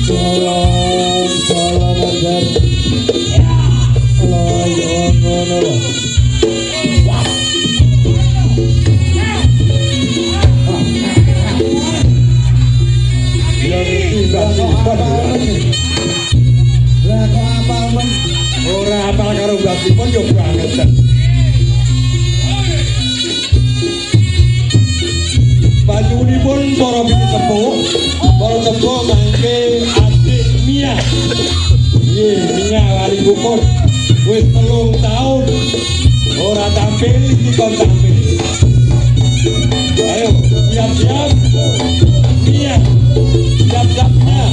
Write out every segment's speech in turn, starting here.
Salam salam ajar. Loyo ngono. Lah kok apal men? Ora apal karo mbasipun yo banget. Banyunipun para sepuh mangke adik Mia. Nggih, Mia wali kumur. Wis 3 tahun ora tampil iki kon tampil. Ayo, siap-siap. Mia. Siap-siap Mia.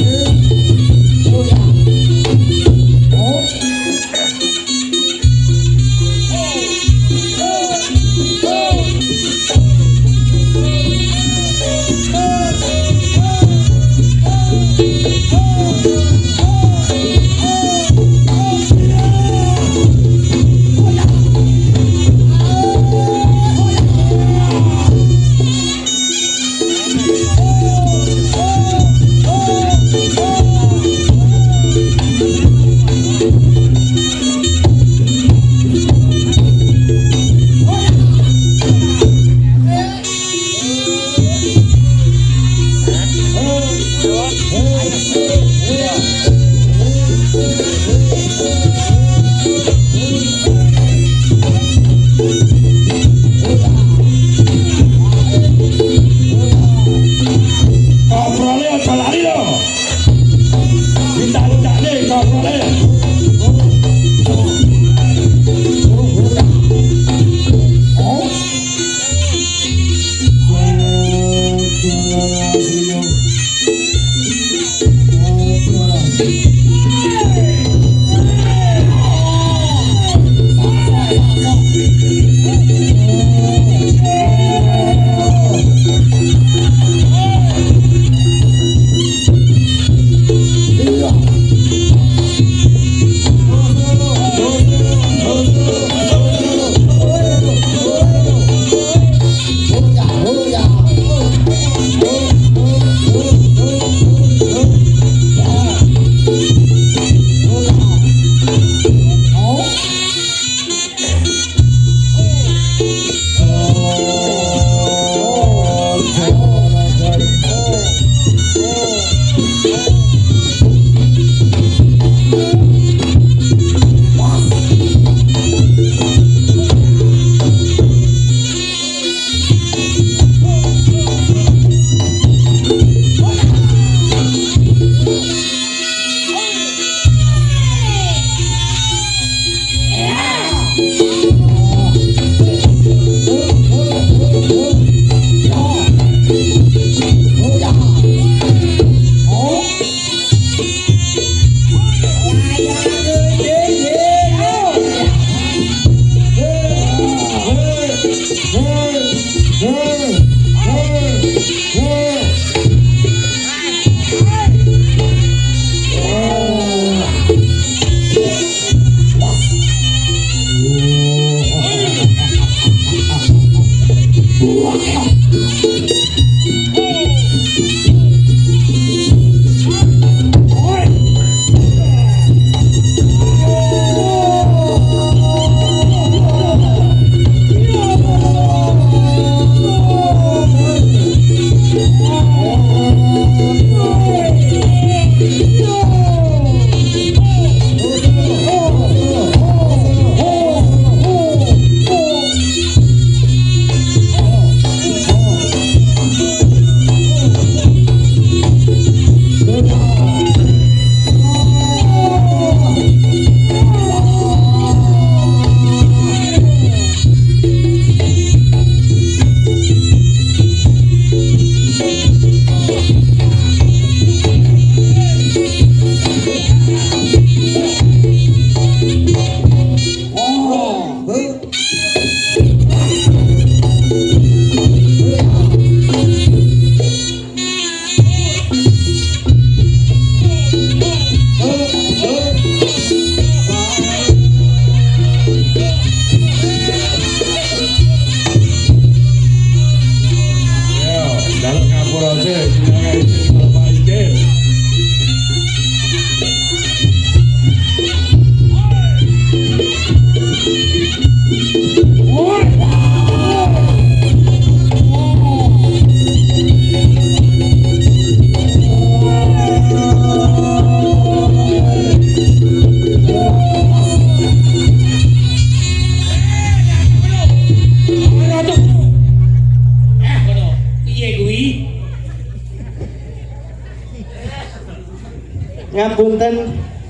Ngapunten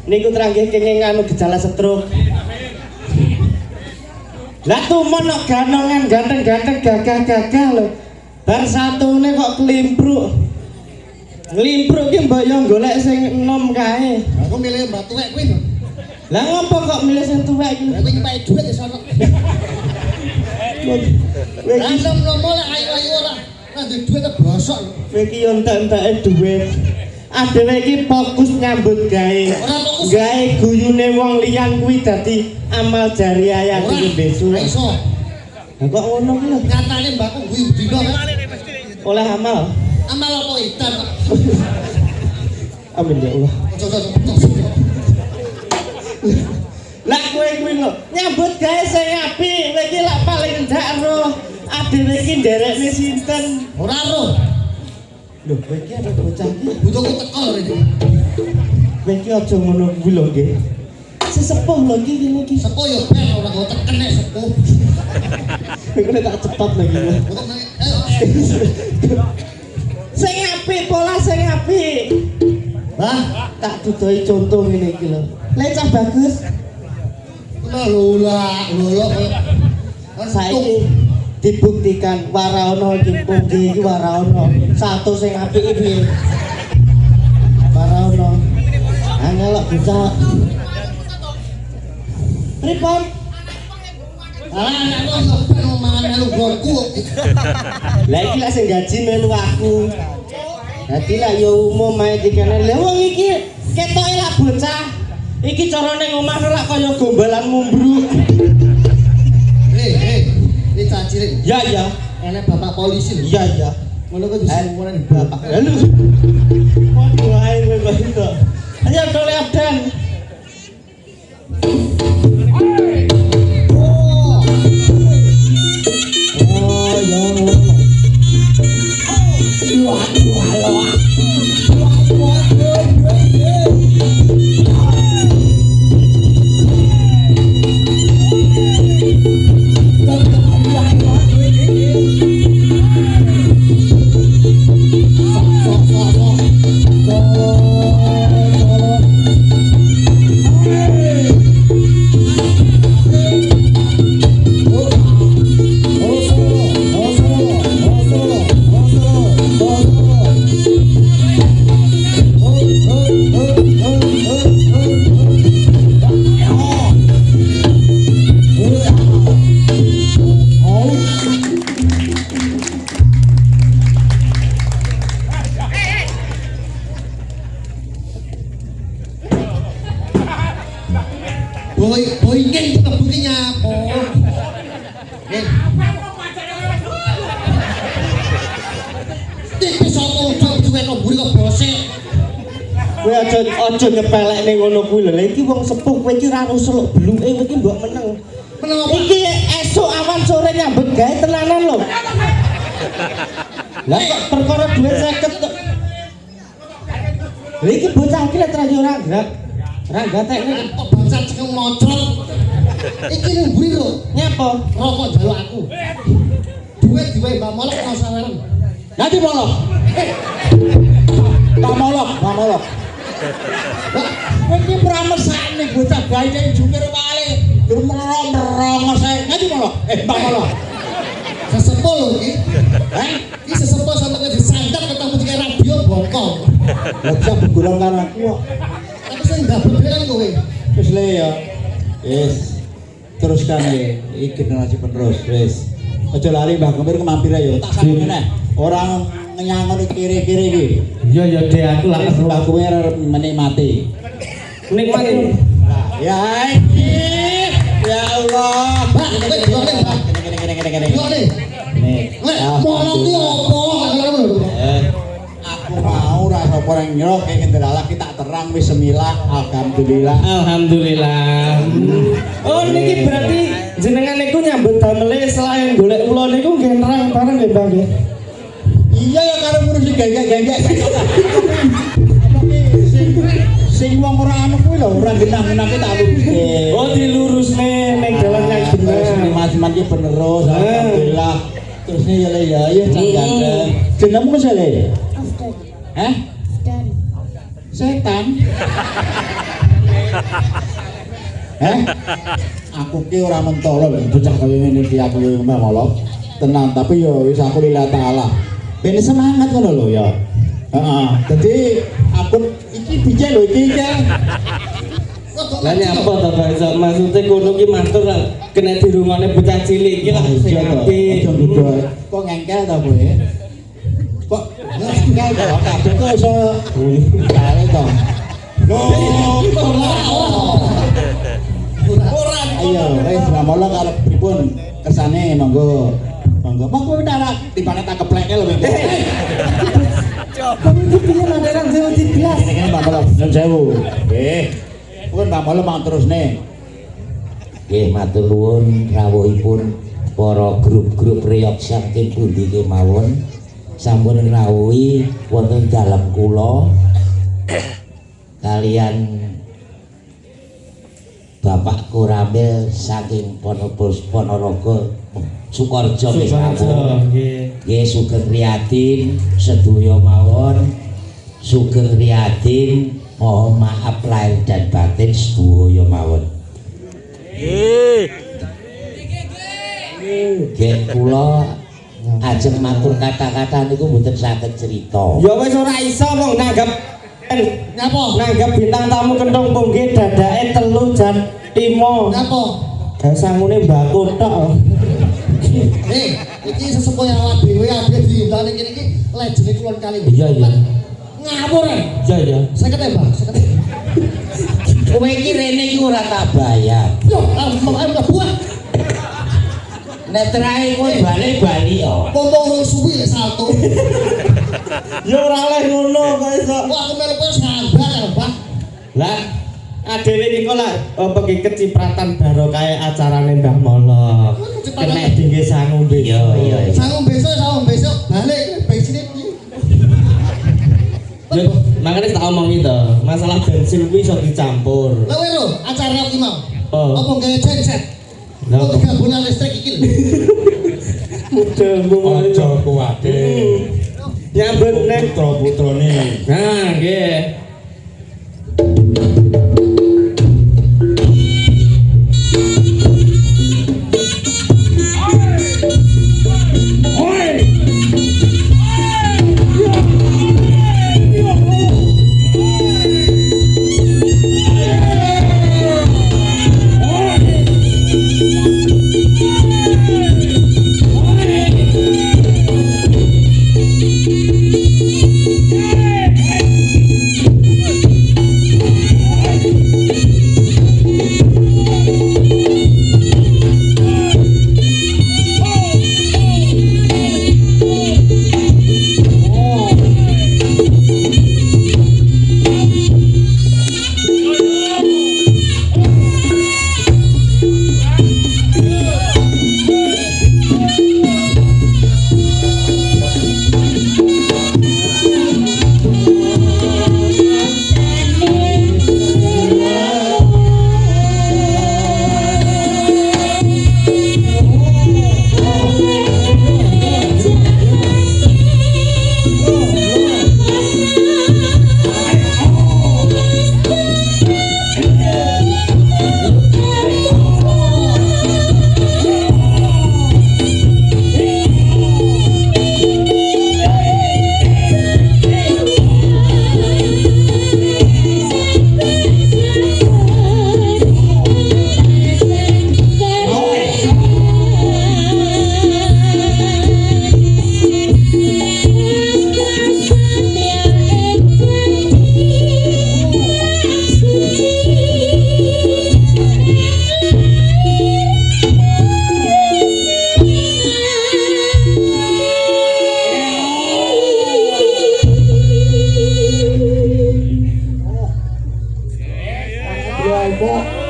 niku tranggih kenging anu gejala stroke. Lah tumon kok ganongan ganteng-ganteng gagah-gagah lho. Bar satune kok klimpruk. Nglimpruk ki mbok yo golek sing enom kae. Aku milih mbak tuwek kuwi lho. Lah ngopo kok milih sing tuwek iki? Lah kuwi nyepake dhuwit ya sono. Lah nomo lek ayu-ayu ora. Lah duwe dhuwit te bosok lho. Kowe iki yo entek-enteke dhuwit. Adewe iki fokus nyambut gawe. Ora fokus. Gawe guyune wong liyan kuwi dadi amal jariah yang iki besok. Ora iso. Lah kok ngono ki lho? Nyatane mbakku guyu dino kan. Oleh amal. Amal apa idan kok. Amin ya Allah. Lah kowe kuwi lho, nyambut gawe sing apik, kowe iki lak paling ndak roh. Adewe iki nderekne sinten? Ora roh. Lho, kowe iki ada bocah iki. Butuhku teko lho iki. Kowe iki aja ngono kuwi lho nggih. Sesepuh lho iki kene iki. Sepuh yo ben ora kok teken nek sepuh. Kowe tak cepat lagi. Sing apik pola sing apik. Hah? Tak dudohi contoh ngene iki lho. Lecah bagus. Lula Saiki dibuktikan waraana iki punggi iki waraana. Satu sing apik iki piye? Waraana. Angel kok bisa. Pripun? anakku ngepen mangan melu gorku. Lah iki lak sing gaji melu aku. Dadi lak ya umum ae dikene. Lah wong iki ketoke lak bocah. Iki carane ngomah lak kaya gombalan mumbruk. Ini cacirin. Ya ya. Enek bapak polisi lho. Iya iya. Ngono kok disuwuran Bapak. Halo. Waduh ae kowe kok. Ayo dole abdan. Oh, ya. Waduh, halo. Boy ngene kebuki nyapo. Iki sapa ucap duwe nomburi kok bosek. Kowe aja nyepelekne ngono kuwi lho. Lah iki wong sepuh kowe iki ora rusul bluke kowe iki mbok meneng. Meneng apa? Iki esuk awan sore nyambut gawe tenanan lho. Lah kok perkara duit 50 kok. Lah iki bocah iki lek trayo ora gerak. Ora gatekne Kok bangsat cekeng mocrot. Iki nomburi lho. nyapa? Rokok njaluk aku. Duit diwehi Mbak Molok ora saweran. Nanti molok. Tak molok, tak molok. Lah, Kowe iki pramesane bocah gawe ning jungkir wale. Dur merong-merong saya. Nanti molok. Mbak molok. sesepuh lho iki. Iki sesepuh sampe disandar ketemu di radio bongkong. Lah bisa bergurau karo aku kok. Tapi sing gabut kan kowe. Wis le ya. Wis. Teruskan ya. Iki generasi penerus wis. Aja lari Mbah Kemir kemampir ya. Tak sakjane neh. Ora nyangon kiri-kiri iki. Iya ya Dek aku lak Mbah Kemir menikmati. Nikmati. Ya iki. Ya Allah. Mbak, kowe delok ning Mbak. Kene. Delok ning. Nih. Lek molok ki opo? Aku mau ora sapa nang nyok kaya kendala kita terang wis semila alhamdulillah. Alhamdulillah. Oh niki berarti jenengan niku nyambut damele selain golek kula niku nggih nerang bareng nggih Mbak nggih. Iya ya karo ngurusi gagak-gagak. Sing wong ora anu kuwi lho ora genah-genahke tak luruske. Oh dilurusne ning dalan yang bener. Mas-mas ki penerus alhamdulillah. Terusnya ya le ya cang ganteng. Jenengmu sapa le? Hah? Setan. Aku ki ora mentolo lho bocah kaya ngene iki aku yo memolo. Tenang, tapi yo wis aku lillahi taala. Ben semangat ngono lho ya. Heeh. Dadi aku iki bijak lho iki. Lah nyapa to Pak iso maksude kono ki matur kena dirungokne bocah cilik iki lah sing apik. Kok ngengkel ta kowe? Kok ngengkel to? Kabeh kok iso kale to. Ora. Ayo, wis mamola karo pripun kersane monggo. Monggo. Monggo ndak dipane tak kepleke lho. Kamu iki piye mandaran sewu dibilas. Ini kan mamola nun sewu. Pun mamola mang terusne. Nggih matur nuwun rawuhipun para grup-grup reyok saking pundi kemawon sampun ngrawuhi wonten dalem kula kalian Bapak Koramil saking Ponorogo Sukorejo nggih sugeng prihatin sedaya mawon sugeng prihatin mohon maaf lahir dan batin sedaya mawon. Nggih kula ajeng matur kata-kata niku mboten saged cerita. Ya wis ora iso wong nanggap Napa? nanggap bintang tamu kenthong ponggih dadake 3 jam 5. Napa? Sangune mbako tok. Iki sesepuh yang awak dhewe abeh diundang kene iki legene kulon kali. Iya iya. Ngawur. Iya iya. 50 ya, Mbak? 50. Kowe iki rene iki ora tak bayar. Yo, ayo buah. Nek terahe kowe bali-bali yo. Ngomong suwi lek salto. Ya ora oleh ngono kok iso. Wah, aku melu wis ngambak ya, Mbak. Lah adewe iki kok lah pergi kecipratan baro kae acarane Mbah Molo. Kena dingge sangu besok. Iya iya. Sangung besok balik bensine piye? Ya, makanya tak omongi to, masalah bensin kuwi iso dicampur. Lah kowe lho, acara iki mau. Oh. Apa gawe genset? Lah Kok gabungan listrik iki lho. Mudeng Aja kuwatir. nyambut nek Putra-putrane. nah nggih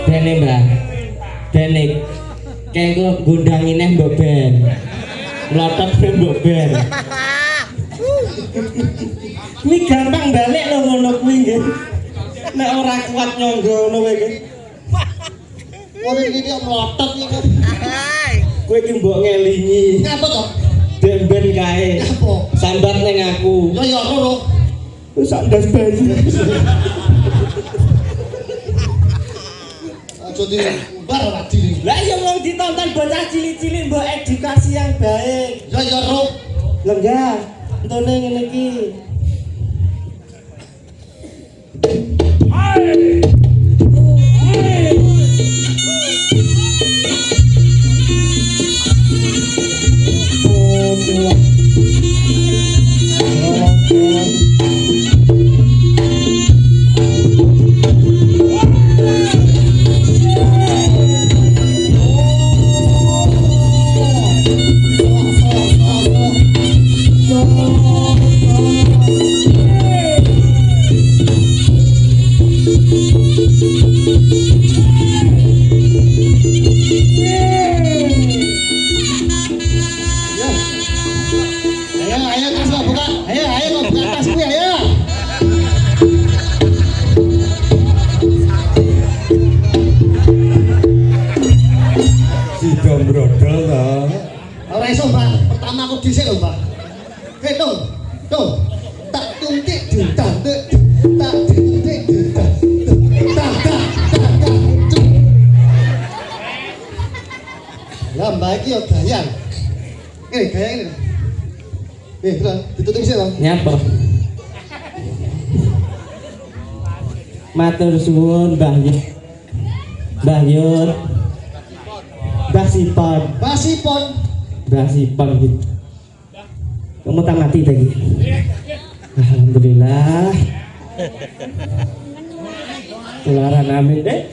dene Mbah dene kengko gundangine mbok ben mlotot mbok ben kuwi gampang balik lho ngono kuwi nggih nek ora kuat nyangga ngono wae iki Wong iki kok mlotot iki. kowe iki mbok ngelingi Ngapa to? demben kae Apa? sambat ning aku Lah ya loro. Sandas bayi. Aja diumbar wadine. Lah ya wong ditonton bocah cilik-cilik mbok edukasi yang baik. Ya Rob. Lah enggak, entone ngene iki. Ayo tas kok buka. Ayo kok buka tas kuwi ayo. Sida brodol to. Ora iso, Mbak. Pertama aku dhisik lho, Mbak. Tung. Tak tuntik ditanduk. Tak tuntik ditanduk. Tak. Lah Mbak iki yo gayang. Gaya ini. Terus ditutup sih, Bang. Nyapa? Matur suwun Mbah Yun. Mbah Yun. Mbah Sipon. Mbah Sipon gitu. Kamu tak mati lagi. Alhamdulillah. Tularan amin deh.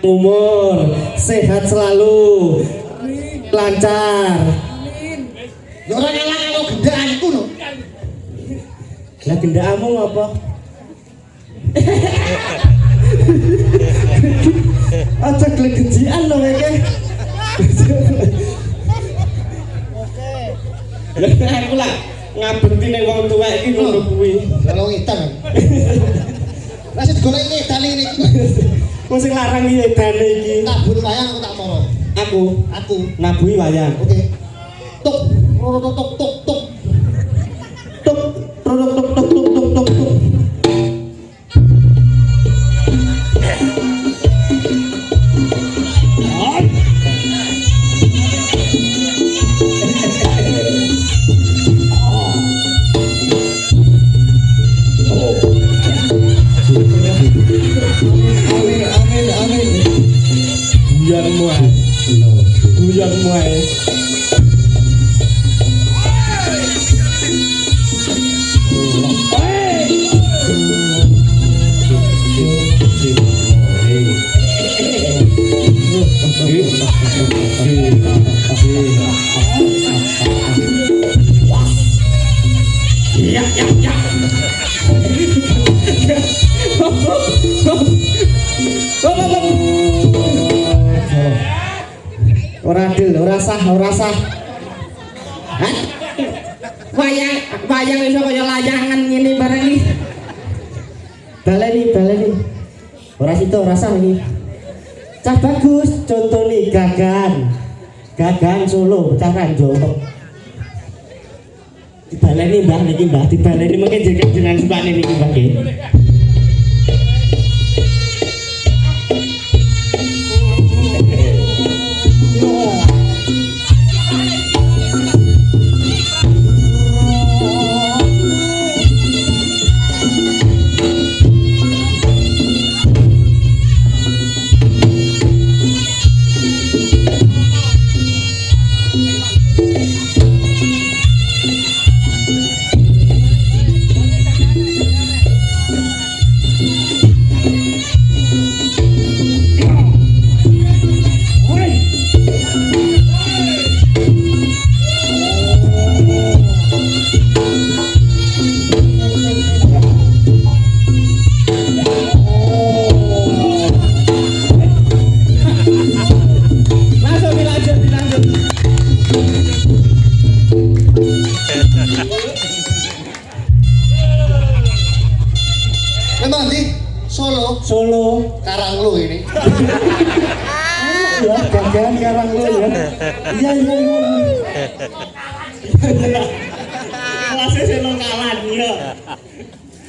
Umur sehat selalu. Lancar. Ya ora ngelak karo gendaanku lho. Lah gendakmu apa? Aja gelegejian lho iki. Aku lah ngabekti ning wong tuwek iki ngono kuwi. Kalau ngitan. Lah sing digoleki ngedane ini. Wong sing larang iki edane iki. Tak bun wayang aku tak moro. Aku nabuhi wayang. Oke. Tuk. Tuk. Tuk tuk. Amin. Buyan muai. Ya. Ora sah. Hah? Wayang iso kaya layangan ngene bareng iki. Baleni. Ora sah iki. Cah bagus, contone Gagan Solo, cah Ranjoro. Dibaleni Mbah niki Mbah, dibaleni mungkin jeneng jenengan sepane niki Mbah nggih. Solo Karanglo ini. ya Gagan Karanglo ya. Iya. Kelasnya selo kalan. Iya.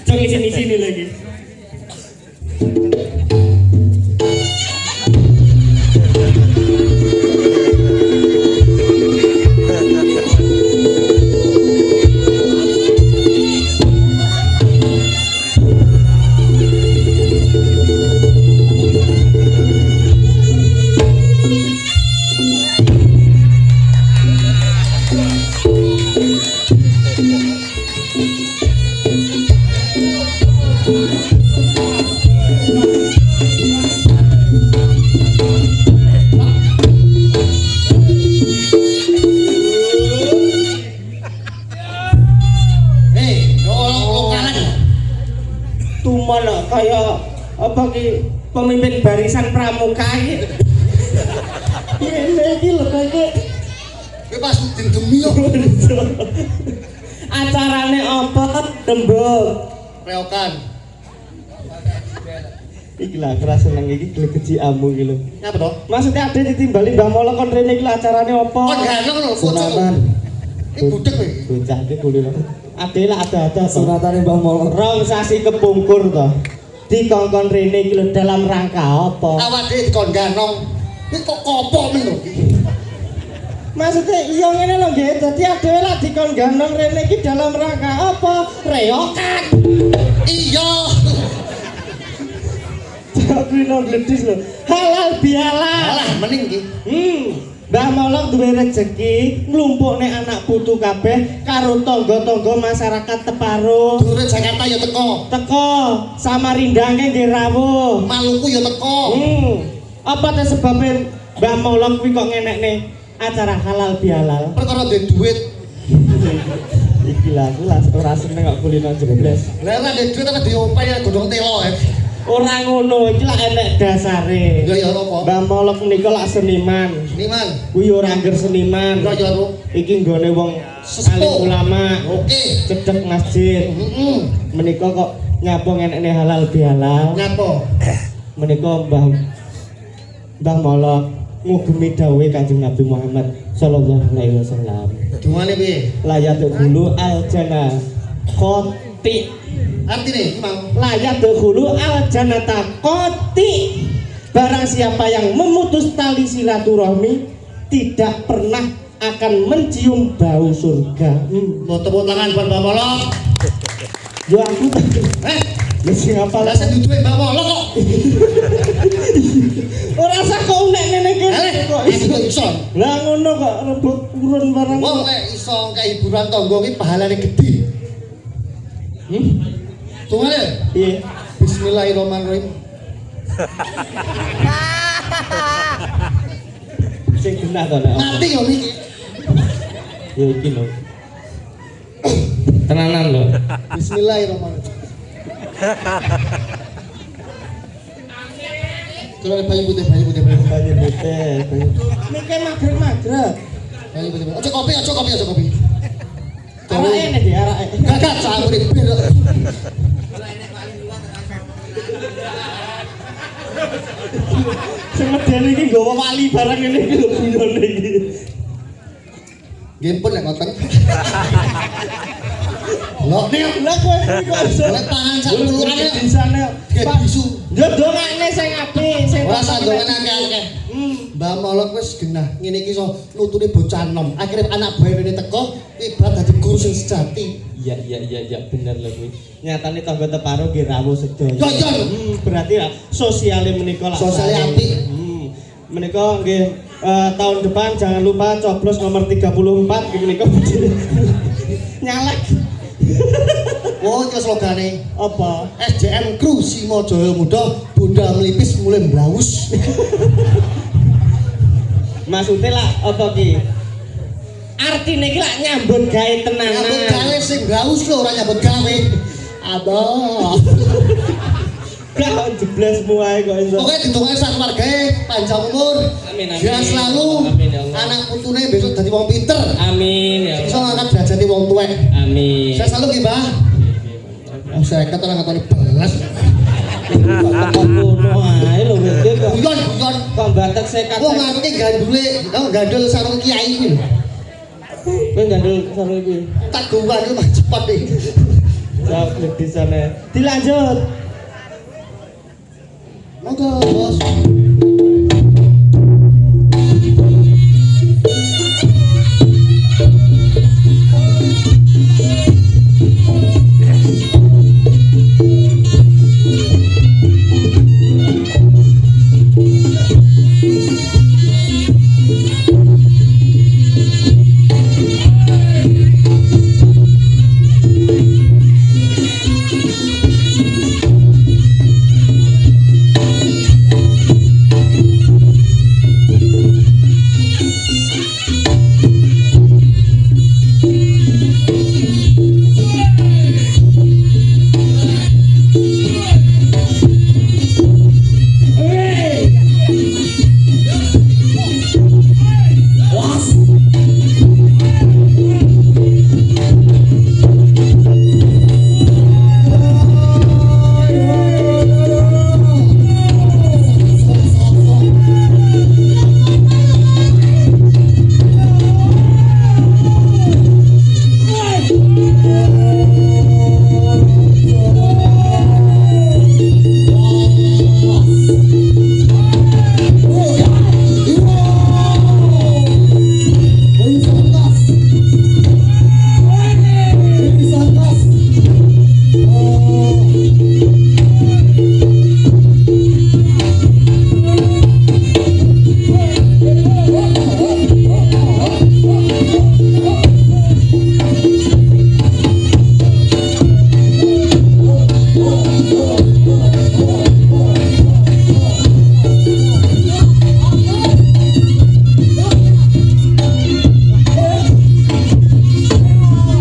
Jangan sini lagi. Tumalah kayak apa ki pemimpin barisan pramuka iki. Ini iki lho kayaknya Kowe pas demi yo. acarane apa tembok. Reokan. Iki lah keras seneng iki glegeci amu iki lho. Apa to? Maksudnya ada ditimbali Mbah Molo kon rene iki acarane apa? Kon ganong lho, Sunatan. Iki budek kowe. Bocah iki kulino. Ade lah ada Sunatane Mbah Molo. Rong sasi kepungkur to. Dikongkon rene iki lho dalam rangka apa? Awake dikon ganong. Iki kok kopo men lho. Maksudnya iya ngene lho nggih. Dadi adewe lah dikon ganong rene iki dalam rangka apa? Reokan. Iya. Tapi no gledis lho. Halal bihalal. Alah mending iki. Mbah Molo duwe rezeki nglumpukne anak putu kabeh karo tangga-tangga masyarakat Teparo. Durut Jakarta ya teko. Teko Samarinda nggih rawuh. Maluku ya teko. Apa teh sebabnya Mbah Molo kuwi kok ngenekne acara halal bihalal? Perkara duwe duit. Iki lah aku lah ora seneng kok kulino jebles. Lah ora duwe duit apa diompay godhong telo. Ora ngono, iki lah enek dasare. Ya ya apa? Mbah Molo menika lak seniman. Seniman. Kuwi ora angger seniman. Ya ya ro. Iki nggone wong Sesepuh. alim ulama. Oke. Cedhek masjid. Menika kok nyapa ngenekne halal bihalal. Nyapa? Menika Mbah Molo ngugemi dawuhe Kanjeng Nabi Muhammad sallallahu alaihi wasallam. Dungane piye? La yadkhulu al jannah qati. Artine mau La yadkhulu al jannata qati. Barang siapa yang memutus tali silaturahmi tidak pernah akan mencium bau surga. mau tepuk tangan buat Mbak Molo. Yo aku lha sing apa Lah lah saya duwe Mbak Molo kok. ora usah kok nek ngene Aleh, kok aku kok iso. Lah ngono kok rebut urun barang. Wong lek iso kayak hiburan tangga ki pahalane gede. Tungane. Iya. Bismillahirrahmanirrahim. Sing genah to nek. Mati yo iki. Ya iki lho. Tenanan lho. Bismillahirrahmanirrahim. Kalau ada bayi putih. Banyu putih. Niki magrek-magrek. Bayi putih. Ojo kopi. Arake nek di arake. Gagak campur bir. Sing medeni iki nggawa wali barang ngene iki lho guyone iki. Nggih pun nek ngoten. Lho nek Lah kowe iki kok iso. lek tangan sak pelurane Disane. ge bisu. Yo dongane sing apik, sing Ora sandongan akeh-akeh. Mbah Molo wis genah ngene iki iso nutune bocah enom. Akhire anak bayi teko ibarat dadi guru sing sejati. Iya bener lho kuwi. Nyatane tangga Teparo nggih rawuh sedaya. Yo, yo. Berarti lah sosiale menika lah. Sosiale sae. apik. Menika nggih tahun depan jangan lupa coblos nomor 34 nggih menika nyalek. Oh, itu slogane. Apa? SJM Kru Simo Jaya Muda Bunda melipis mulai mlaus. Maksudnya lah apa ki? Artine iki lah nyambut gawe tenanan. Nyambut gawe sing mlaus lho ora nyambut gawe. Aduh. Kok jeblesmu ae kok iso. Pokoknya ditunggu sak keluargae panjang umur. Amin, amin. Sehat selalu. Amin, ya Allah. Anak putune besok dadi wong pinter. Amin ya Iso Allah. ngangkat derajate wong tuwek. Amin. Sehat selalu nggih, Mbah. Saya kata orang ngatoni belas. Kok ngono ae lho wis kok. Guyon. Kok batek sekat. Wong ngene gandule, gandul sarung kiai iki lho. Kowe gandul sarung iki. Tak guwan lu mah cepet iki. Cabut di sana. Dilanjut. Monggo, Bos.